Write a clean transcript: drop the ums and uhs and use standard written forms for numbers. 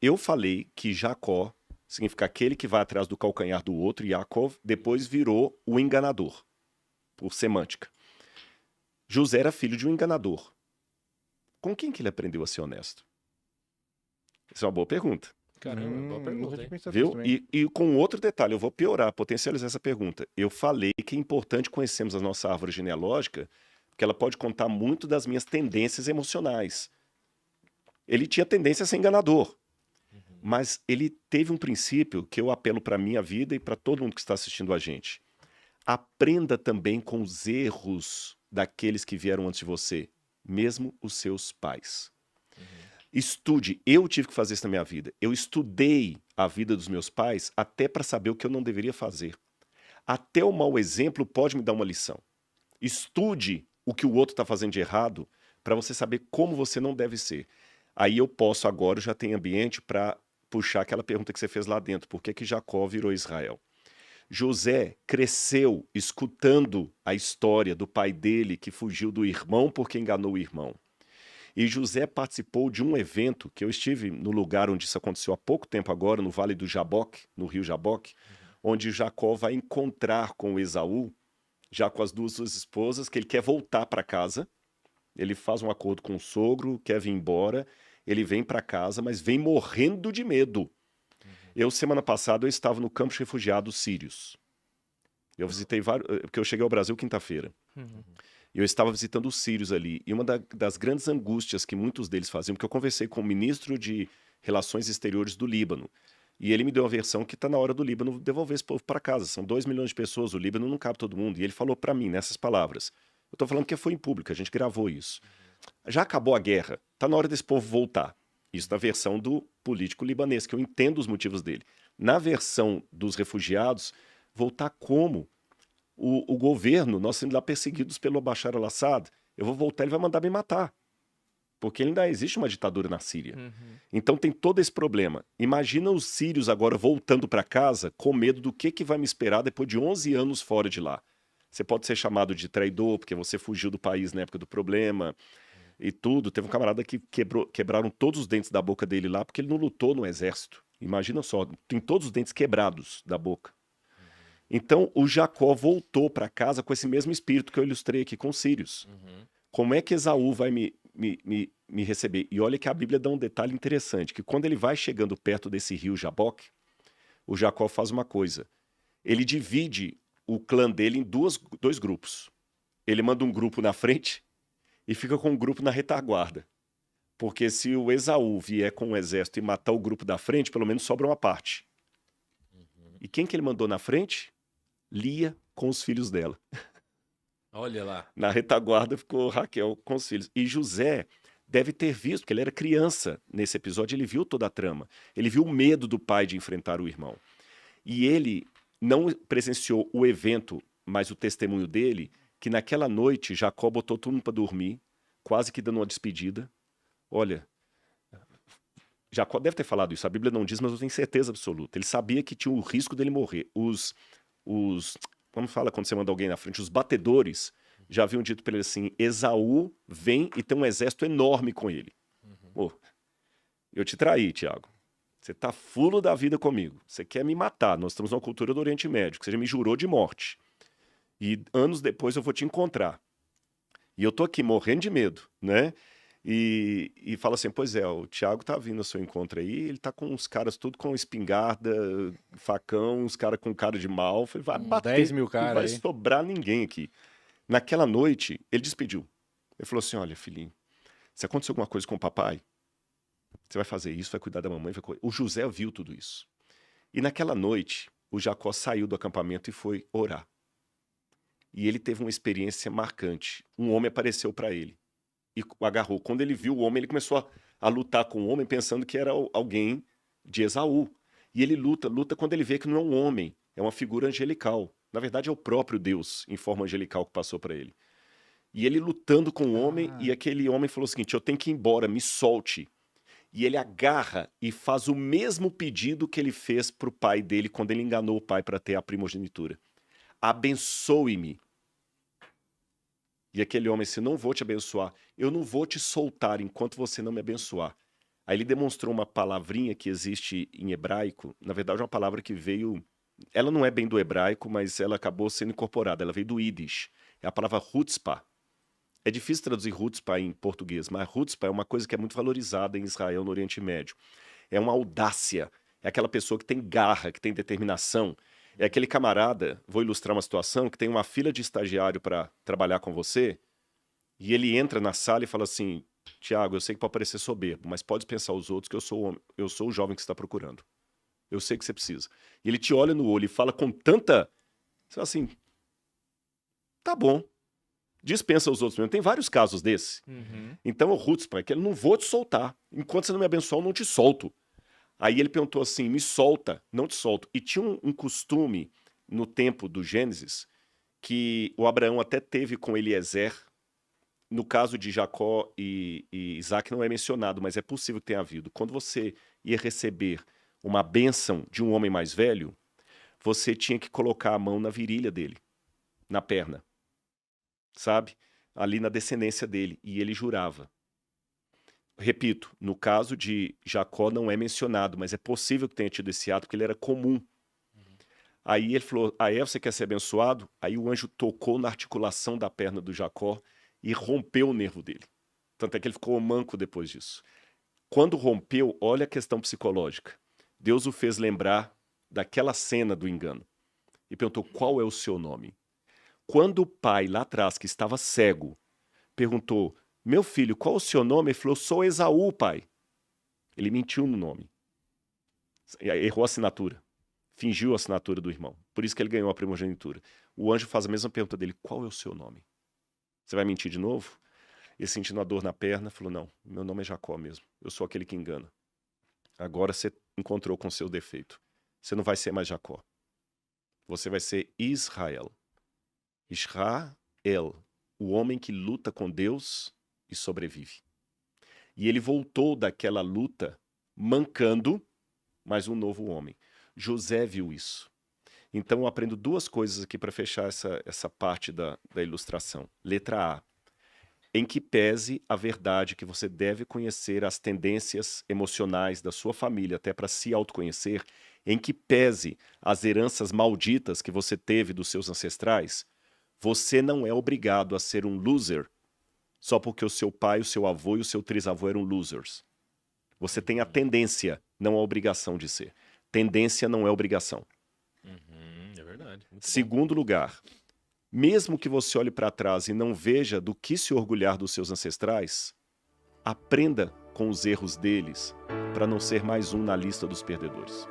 Eu falei que Jacó significa aquele que vai atrás do calcanhar do outro, e Yaakov depois virou o enganador, por semântica. José era filho de um enganador. Com quem que ele aprendeu a ser honesto? Essa é uma boa pergunta. Caramba, boa Nunca pergunta, tinha hein? pensado nisso Viu? também. E com outro detalhe, eu vou piorar, potencializar essa pergunta. Eu falei que é importante conhecermos a nossa árvore genealógica, porque ela pode contar muito das minhas tendências emocionais. Ele tinha tendência a ser enganador, mas ele teve um princípio que eu apelo para a minha vida e para todo mundo que está assistindo a gente. Aprenda também com os erros daqueles que vieram antes de você, mesmo os seus pais. Estude. Eu tive que fazer isso na minha vida. Eu estudei a vida dos meus pais até para saber o que eu não deveria fazer. Até o mau exemplo pode me dar uma lição. Estude o que o outro está fazendo de errado para você saber como você não deve ser. Aí eu posso agora, eu já tenho ambiente para puxar aquela pergunta que você fez lá dentro. Por que que Jacó virou Israel? José cresceu escutando a história do pai dele que fugiu do irmão porque enganou o irmão. E José participou de um evento que eu estive no lugar onde isso aconteceu há pouco tempo agora, no Vale do Jaboque, no rio Jaboque, onde Jacó vai encontrar com Esaú, já com as duas suas esposas, que ele quer voltar para casa. Ele faz um acordo com o sogro, quer vir embora, ele vem para casa, mas vem morrendo de medo. Semana passada, eu estava no campo de refugiados sírios. Eu visitei vários, porque eu cheguei ao Brasil quinta-feira. Eu estava visitando os sírios ali, e uma das grandes angústias que muitos deles faziam, porque eu conversei com o ministro de Relações Exteriores do Líbano, e ele me deu a versão que está na hora do Líbano devolver esse povo para casa. São 2 milhões de pessoas, o Líbano não cabe todo mundo. E ele falou para mim, nessas palavras, eu estou falando que foi em público, a gente gravou isso. Já acabou a guerra, está na hora desse povo voltar. Isso na versão do político libanês, que eu entendo os motivos dele. Na versão dos refugiados, voltar como? O governo, nós sendo lá perseguidos pelo Bashar al-Assad, eu vou voltar, ele vai mandar me matar. Porque ainda existe uma ditadura na Síria. Então tem todo esse problema. Imagina os sírios agora voltando para casa com medo do que vai me esperar depois de 11 anos fora de lá. Você pode ser chamado de traidor porque você fugiu do país na época do problema e tudo. Teve um camarada que quebraram todos os dentes da boca dele lá porque ele não lutou no exército. Imagina só, tem todos os dentes quebrados da boca. Então, o Jacó voltou para casa com esse mesmo espírito que eu ilustrei aqui com os sírios. Como é que Esaú vai me receber? E olha que a Bíblia dá um detalhe interessante, que quando ele vai chegando perto desse rio Jaboque, o Jacó faz uma coisa. Ele divide o clã dele em dois grupos. Ele manda um grupo na frente e fica com um grupo na retaguarda. Porque se o Esaú vier com um exército e matar o grupo da frente, pelo menos sobra uma parte. E quem que ele mandou na frente? Lia com os filhos dela. Olha lá. Na retaguarda ficou Raquel com os filhos. E José deve ter visto, porque ele era criança nesse episódio, ele viu toda a trama. Ele viu o medo do pai de enfrentar o irmão. E ele não presenciou o evento, mas o testemunho dele, que naquela noite Jacó botou todo mundo para dormir, quase que dando uma despedida. Olha, Jacó deve ter falado isso, a Bíblia não diz, mas eu tenho certeza absoluta. Ele sabia que tinha o risco dele morrer. Como fala quando você manda alguém na frente? Os batedores já haviam dito para ele assim: Esaú vem e tem um exército enorme com ele. Pô, eu te traí, Tiago. Você tá fulo da vida comigo. Você quer me matar. Nós estamos numa cultura do Oriente Médio, que você já me jurou de morte. E anos depois eu vou te encontrar. E eu tô aqui morrendo de medo, né? E fala assim, pois é, o Thiago tá vindo ao seu encontro aí, ele tá com uns caras tudo com espingarda, facão, uns caras com cara de mal. Falei, vai bater, 10 mil não caras vai aí. sobrar ninguém aqui. Naquela noite, ele despediu. Ele falou assim, olha, filhinho, se acontecer alguma coisa com o papai, você vai fazer isso, vai cuidar da mamãe. O José viu tudo isso. E naquela noite, o Jacó saiu do acampamento e foi orar. E ele teve uma experiência marcante. Um homem apareceu para ele e o agarrou. Quando ele viu o homem, ele começou a lutar com o homem, pensando que era alguém de Esaú. E ele luta quando ele vê que não é um homem, é uma figura angelical. Na verdade, é o próprio Deus, em forma angelical, que passou para ele. E ele lutando com o homem, e aquele homem falou o seguinte, eu tenho que ir embora, me solte. E ele agarra e faz o mesmo pedido que ele fez para o pai dele, quando ele enganou o pai para ter a primogenitura. Abençoe-me. E aquele homem disse, não vou te abençoar, eu não vou te soltar enquanto você não me abençoar. Aí ele demonstrou uma palavrinha que existe em hebraico, na verdade é uma palavra que veio, ela não é bem do hebraico, mas ela acabou sendo incorporada, ela veio do Yiddish, é a palavra chutzpah. É difícil traduzir chutzpah em português, mas chutzpah é uma coisa que é muito valorizada em Israel, no Oriente Médio. É uma audácia, é aquela pessoa que tem garra, que tem determinação, é aquele camarada, vou ilustrar uma situação, que tem uma fila de estagiário para trabalhar com você, e ele entra na sala e fala assim: Tiago, eu sei que pode parecer soberbo, mas pode pensar os outros que eu sou o jovem que você está procurando. Eu sei que você precisa. E ele te olha no olho e fala com tanta... Você fala assim, tá bom. Dispensa os outros mesmo. Tem vários casos desse. Então o chutzpah é que ele não vou te soltar. Enquanto você não me abençoar, eu não te solto. Aí ele perguntou assim, me solta, não te solto. E tinha um costume no tempo do Gênesis que o Abraão até teve com Eliezer. No caso de Jacó e Isaac não é mencionado, mas é possível que tenha havido. Quando você ia receber uma bênção de um homem mais velho, você tinha que colocar a mão na virilha dele, na perna, sabe? Ali na descendência dele, e ele jurava. Repito, no caso de Jacó não é mencionado, mas é possível que tenha tido esse ato, porque ele era comum. Aí ele falou, você quer ser abençoado? Aí o anjo tocou na articulação da perna do Jacó, e rompeu o nervo dele. Tanto é que ele ficou manco depois disso. Quando rompeu, olha a questão psicológica. Deus o fez lembrar daquela cena do engano. E perguntou, qual é o seu nome? Quando o pai, lá atrás, que estava cego, perguntou, meu filho, qual é o seu nome? Ele falou, sou Esaú, pai. Ele mentiu no nome. Errou a assinatura. Fingiu a assinatura do irmão. Por isso que ele ganhou a primogenitura. O anjo faz a mesma pergunta dele, qual é o seu nome? Você vai mentir de novo? Ele sentindo a dor na perna, falou, não, meu nome é Jacó mesmo. Eu sou aquele que engana. Agora você encontrou com seu defeito. Você não vai ser mais Jacó. Você vai ser Israel. Israel, o homem que luta com Deus e sobrevive. E ele voltou daquela luta mancando, mas um novo homem. José viu isso. Então eu aprendo duas coisas aqui para fechar essa parte da ilustração. Letra A. Em que pese a verdade que você deve conhecer as tendências emocionais da sua família até para se autoconhecer, em que pese as heranças malditas que você teve dos seus ancestrais, você não é obrigado a ser um loser só porque o seu pai, o seu avô e o seu trisavô eram losers. Você tem a tendência, não a obrigação de ser. Tendência não é obrigação. É verdade. Muito bom. Segundo lugar, mesmo que você olhe para trás e não veja do que se orgulhar dos seus ancestrais, aprenda com os erros deles para não ser mais um na lista dos perdedores.